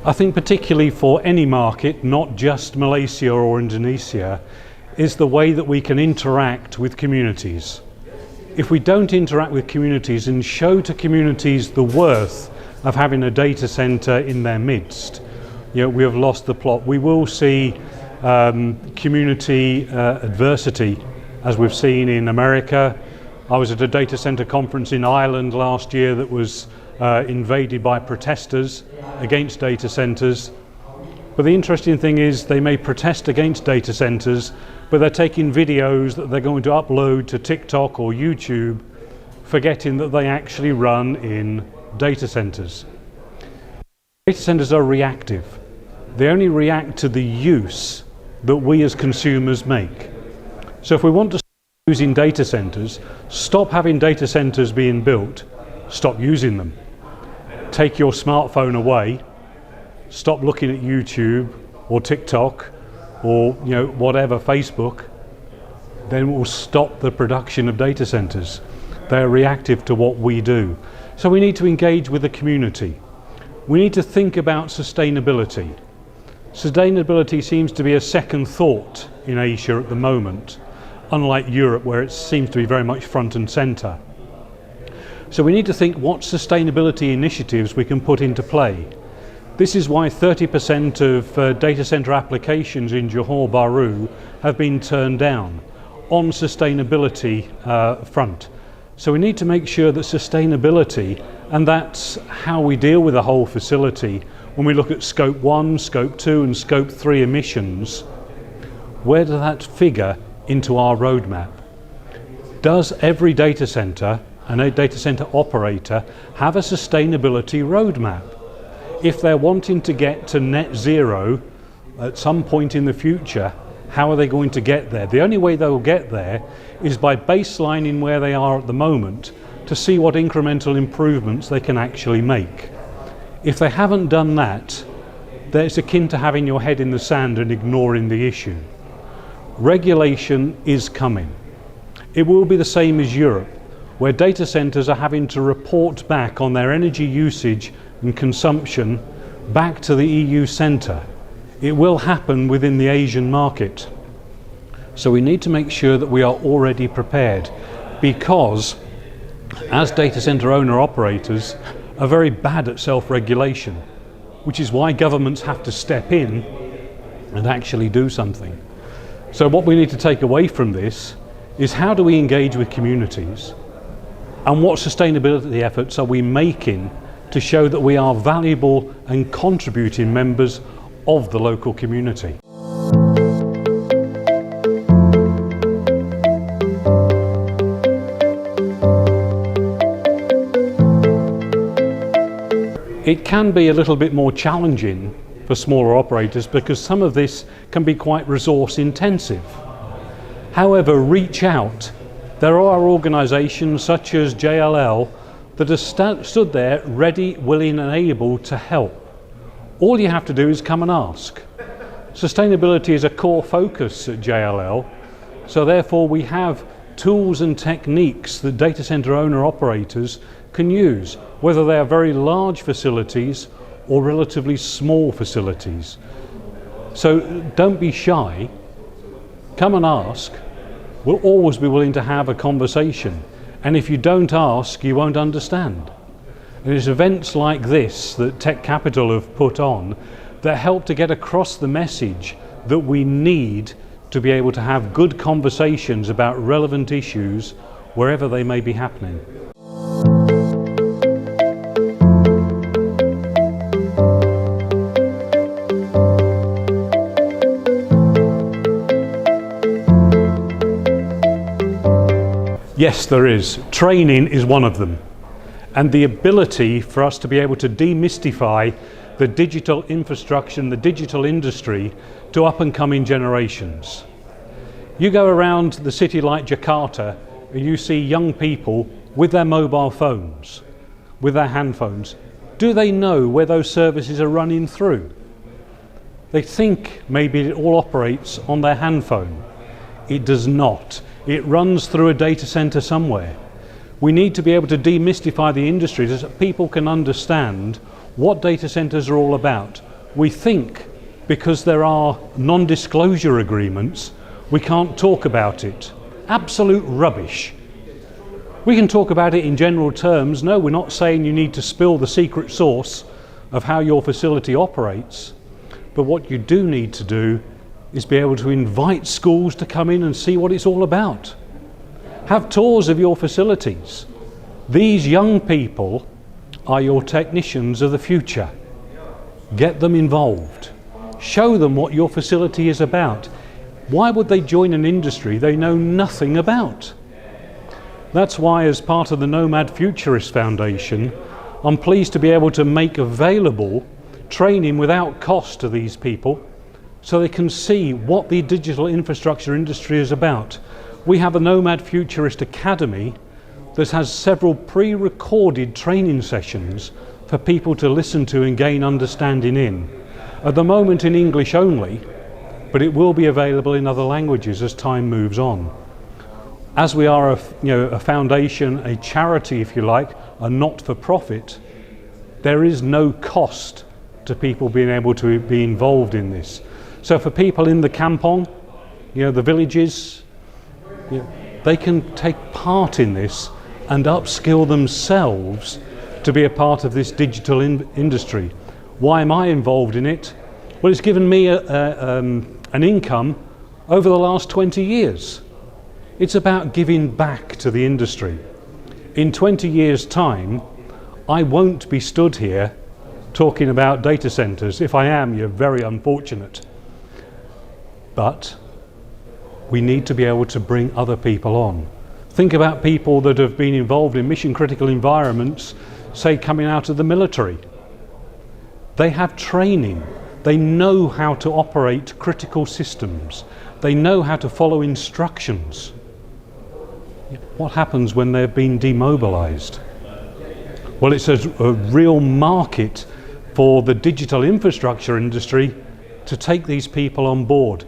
I think particularly for any market, not just Malaysia or Indonesia, is the way that we can interact with communities. If we don't interact with communities and show to communities the worth of having a data center in their midst, we have lost the plot. We will see community adversity, as we've seen in America. I was at a data center conference in Ireland last year that was invaded by protesters against data centers. But the interesting thing is they may protest against data centers, but they're taking videos that they're going to upload to TikTok or YouTube, forgetting that they actually run in data centers. Data centers are reactive. They only react to the use that we as consumers make. So if we want to stop using data centers, stop having data centers being built, stop using them. Take your smartphone away, stop looking at YouTube or TikTok or whatever, Facebook, then we'll stop the production of data centers. They're reactive to what we do. So we need to engage with the community. We need to think about sustainability. Sustainability seems to be a second thought in Asia at the moment, unlike Europe where it seems to be very much front and center. So we need to think what sustainability initiatives we can put into play. This is why 30% of data center applications in Johor Bahru have been turned down on sustainability front. So we need to make sure that sustainability, and that's how we deal with the whole facility, when we look at scope 1, scope 2 and scope 3 emissions, where does that figure into our roadmap? Does every data center and a data center operator have a sustainability roadmap? If they're wanting to get to net zero at some point in the future, how are they going to get there? The only way they'll get there is by baselining where they are at the moment to see what incremental improvements they can actually make. If they haven't done that, then it's akin to having your head in the sand and ignoring the issue. Regulation is coming. It will be the same as Europe, where data centers are having to report back on their energy usage and consumption back to the EU centre. It will happen within the Asian market. So we need to make sure that we are already prepared, because as data center owner operators are very bad at self-regulation, which is why governments have to step in and actually do something. So what we need to take away from this is, how do we engage with communities, and what sustainability efforts are we making to show that we are valuable and contributing members of the local community. It can be a little bit more challenging for smaller operators because some of this can be quite resource intensive. However, reach out. There are organisations such as JLL that are stood there ready, willing and able to help. All you have to do is come and ask. Sustainability is a core focus at JLL, so therefore we have tools and techniques that data centre owner-operators can use, whether they are very large facilities or relatively small facilities. So don't be shy, come and ask. We'll always be willing to have a conversation, and if you don't ask, you won't understand. And it's events like this that Tech Capital have put on that help to get across the message that we need to be able to have good conversations about relevant issues wherever they may be happening. Yes, there is. Training is one of them. And the ability for us to be able to demystify the digital infrastructure and the digital industry to up and coming generations. You go around the city like Jakarta and you see young people with their mobile phones, with their hand phones, Do they know where those services are running through? They think maybe it all operates on their handphone. It does not. It runs through a data center somewhere. We need to be able to demystify the industry so that people can understand what data centers are all about. We think because there are non-disclosure agreements, we can't talk about it. Absolute rubbish. We can talk about it in general terms. No, we're not saying you need to spill the secret sauce of how your facility operates. But what you do need to do is be able to invite schools to come in and see what it's all about. Have tours of your facilities. These young people are your technicians of the future. Get them involved. Show them what your facility is about. Why would they join an industry they know nothing about? That's why, as part of the Nomad Futurist Foundation, I'm pleased to be able to make available training without cost to these people so they can see what the digital infrastructure industry is about. We have a Nomad Futurist Academy that has several pre-recorded training sessions for people to listen to and gain understanding in. At the moment in English only, but it will be available in other languages as time moves on. As we are a foundation, a charity if you like, a not-for-profit, there is no cost to people being able to be involved in this. So for people in the kampong, the villages, they can take part in this and upskill themselves to be a part of this digital industry. Why am I involved in it? Well, it's given me an income over the last 20 years. It's about giving back to the industry. In 20 years' time, I won't be stood here talking about data centers. If I am, you're very unfortunate. But we need to be able to bring other people on. Think about people that have been involved in mission critical environments, say coming out of the military. They have training. They know how to operate critical systems. They know how to follow instructions. What happens when they're being demobilized? Well, it's a real market for the digital infrastructure industry to take these people on board.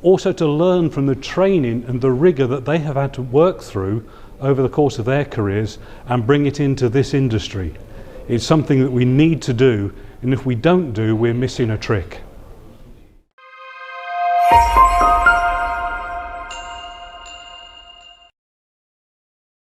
Also to learn from the training and the rigor that they have had to work through over the course of their careers and bring it into this industry. It's something that we need to do, and if we don't do, we're missing a trick.